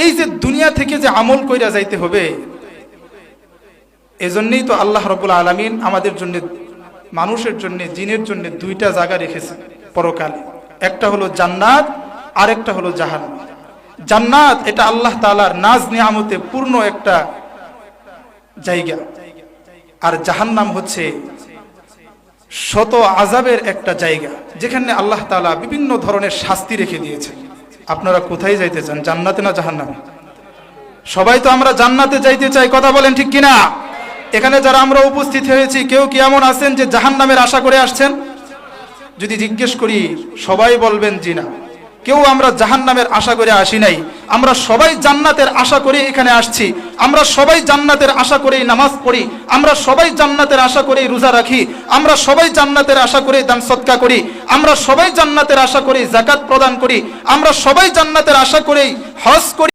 এই যে দুনিয়া থেকে যে আমল কইরা যাইতে হবে, এজন্যই তো আল্লাহ রাব্বুল আলামিন আমাদের জন্য, মানুষের জন্য, জিনের জন্য দুইটা জায়গা রেখেছেন পরকালে। একটা হলো জান্নাত, আরেকটা হলো জাহান্নাম। জান্নাত এটা আল্লাহ তাআলার নাজ নিয়ামতে পূর্ণ একটা জায়গা, আর জাহান্নাম হচ্ছে শত আযাবের একটা জায়গা, যেখানে আল্লাহ তাআলা বিভিন্ন ধরনের শাস্তি রেখে দিয়েছেন। আপনারা কোথায় যাইতে চান, জান্নাতে না জাহান্নামে? সবাই তো আমরা জান্নাতে যাইতে চাই, কথা বলেন ঠিক কিনা? এখানে যারা আমরা উপস্থিত হয়েছি, কেউ কি এমন আছেন যে জাহান্নামের আশা করে আসছেন? যদি জিজ্ঞেস করি সবাই বলবেন জি না। কেউ আমরা জাহান্নামের আশা করে আসি নাই, আমরা সবাই জান্নাতের আশা করে এখানে আসছি। আমরা সবাই জান্নাতের আশা করেই নামাজ পড়ি, আমরা সবাই জান্নাতের আশা করেই রোজা রাখি, আমরা সবাই জান্নাতের আশা করেই দান সদকা করি, আমরা সবাই জান্নাতের আশা করেই যাকাত প্রদান করি, আমরা সবাই জান্নাতের আশা করেই হজ করি।